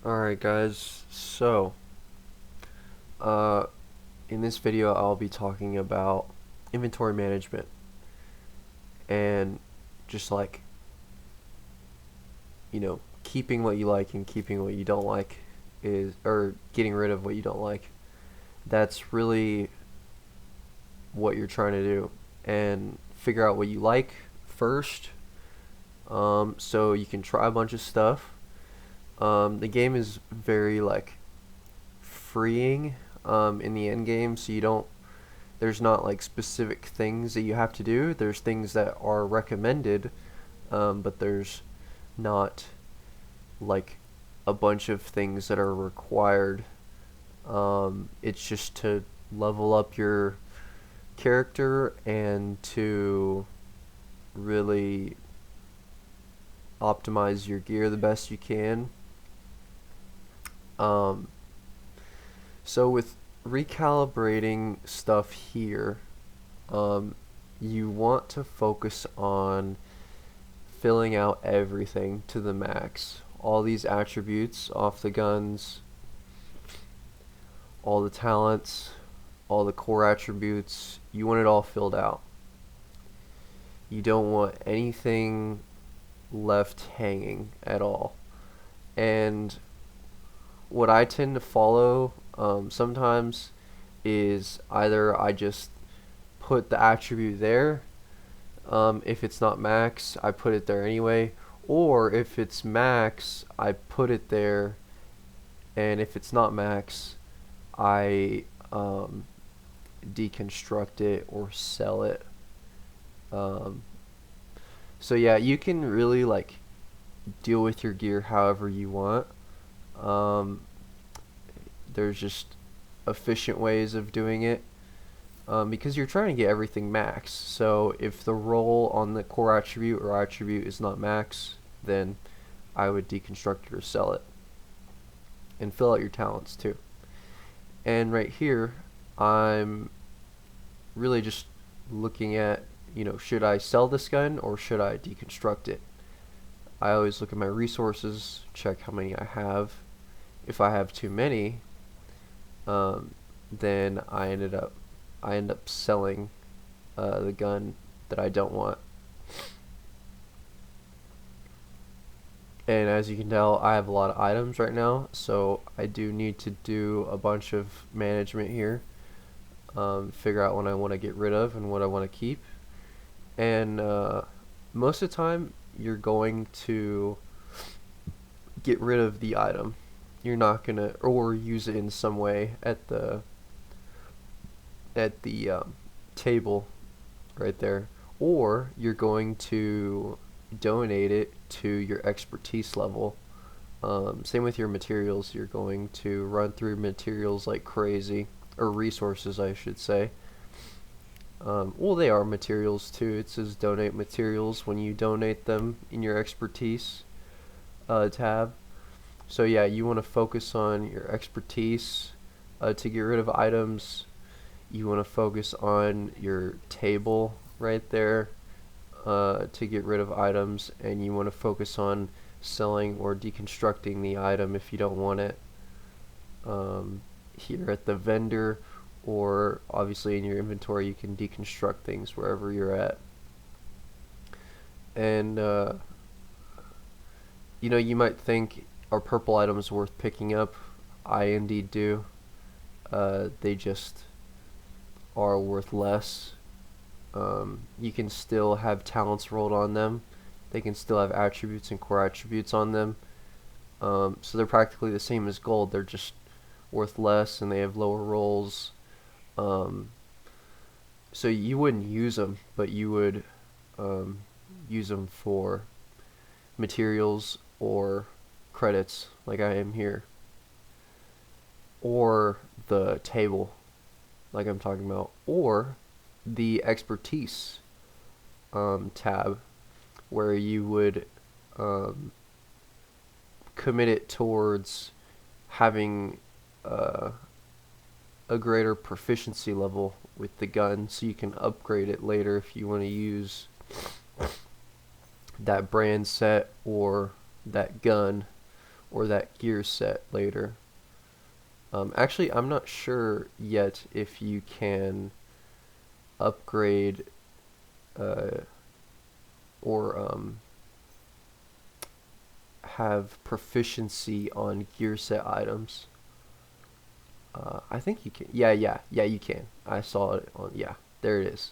Alright guys, so uh, in this video I'll be talking about inventory management and just like, keeping what you like and keeping what you don't like or getting rid of what you don't like. That's really what you're trying to do and figure out what you like first, so you can try a bunch of stuff. The game is very like freeing in the end game, so you don't there's not like specific things that you have to do. There's things that are recommended, but there's not like a bunch of things that are required. It's just to level up your character and to really optimize your gear the best you can. Um, so with recalibrating stuff here, um, you want to focus on filling out everything to the max. All these attributes off the guns, all the talents, all the core attributes, you want it all filled out. You don't want anything left hanging at all. And what I tend to follow sometimes is either I just put the attribute there. If it's not max, I put it there anyway. Or if it's max, I put it there. And if it's not max, I deconstruct it or sell it. Um, so yeah, you can really like deal with your gear however you want. Um, there's just efficient ways of doing it, because you're trying to get everything max. So if the roll on the core attribute or attribute is not max, then I would deconstruct it or sell it. And fill out your talents too. And right here, I'm really just looking at, should I sell this gun or should I deconstruct it? I always look at my resources, check how many I have. If I have too many, then I end up selling the gun that I don't want. And as you can tell, I have a lot of items right now, so I do need to do a bunch of management here. Figure out what I want to get rid of and what I want to keep. And most of the time, you're going to get rid of the item. You're not gonna, or use it in some way at the table right there, or you're going to donate it to your expertise level. Same with your materials. You're going to run through materials like crazy, or resources, I should say. Well, they are materials too. It says donate materials when you donate them in your expertise tab. So yeah, you want to focus on your expertise to get rid of items. You want to focus on your table right there to get rid of items, and you want to focus on selling or deconstructing the item if you don't want it. Here at the vendor, or obviously in your inventory, you can deconstruct things wherever you're at. And you might think, are purple items worth picking up? I indeed do. They just are worth less. You can still have talents rolled on them. They can still have attributes and core attributes on them. So they're practically the same as gold. They're just worth less and they have lower rolls. So you wouldn't use them, but you would use them for materials or credits, like I am here, or the table, like I'm talking about, or the expertise tab, where you would commit it towards having a greater proficiency level with the gun, so you can upgrade it later if you want to use that brand set or that gun or that gear set later. Actually, I'm not sure yet if you can upgrade uh, or have proficiency on gear set items. I think you can. Yeah, you can. I saw it on. Yeah, there it is.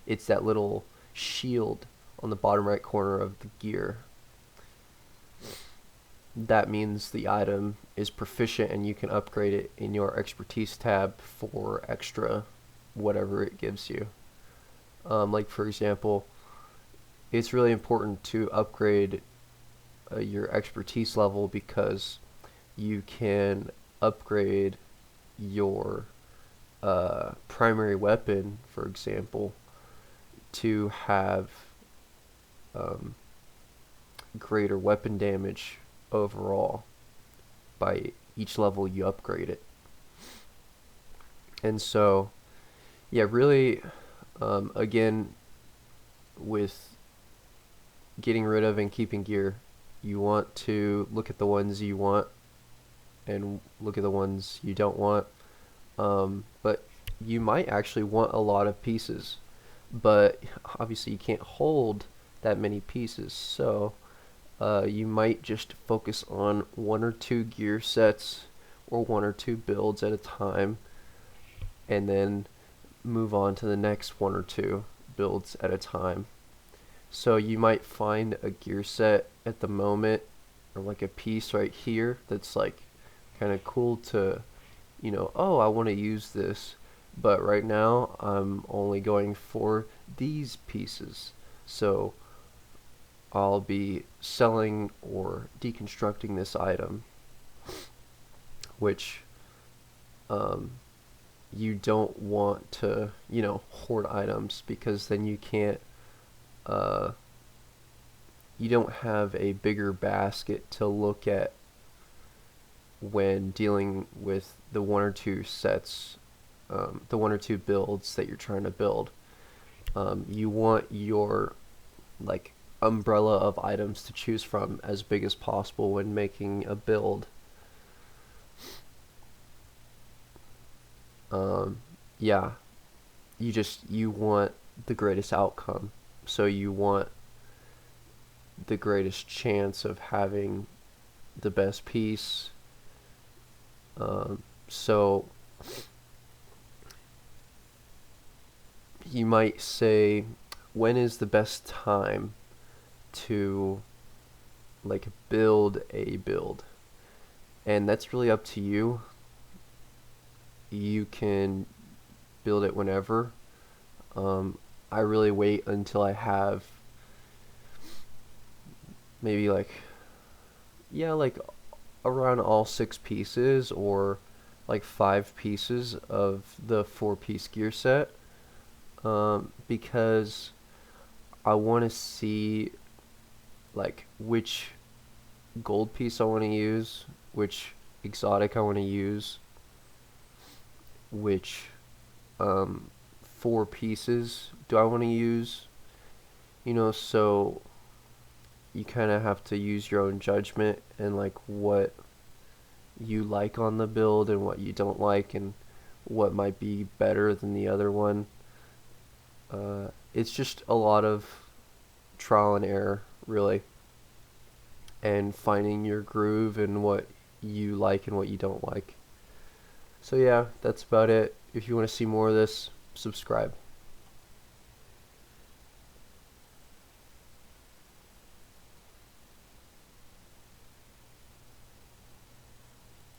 It's that little shield on the bottom right corner of the gear. That means the item is proficient and you can upgrade it in your expertise tab for extra whatever it gives you. Like, for example, it's really important to upgrade your expertise level because you can upgrade your primary weapon, for example, to have um, greater weapon damage overall by each level you upgrade it. And so, yeah, really, again, with getting rid of and keeping gear, you want to look at the ones you want and look at the ones you don't want. But you might actually want a lot of pieces, but obviously you can't hold that many pieces, so you might just focus on one or two gear sets or one or two builds at a time, and then move on to the next one or two builds at a time. So you might find a gear set at the moment, or like a piece right here that's like kind of cool to, oh, I want to use this, but right now I'm only going for these pieces. So I'll be selling or deconstructing this item, which you don't want to, hoard items, because then you can't, you don't have a bigger basket to look at when dealing with the one or two sets, the one or two builds that you're trying to build. You want your like umbrella of items to choose from as big as possible when making a build. Yeah, you want the greatest outcome, so you want the greatest chance of having the best piece. So you might say, when is the best time to like build a build? And that's really up to you. You can build it whenever. I really wait until I have maybe like around all 6 pieces, or like 5 pieces of the 4-piece gear set, because I want to see like which gold piece I want to use, which exotic I want to use, which 4 pieces do I want to use, so you kind of have to use your own judgment and like what you like on the build and what you don't like and what might be better than the other one. It's just a lot of trial and error, really, and finding your groove and what you like and what you don't like. So yeah, that's about it. If you want to see more of this, subscribe.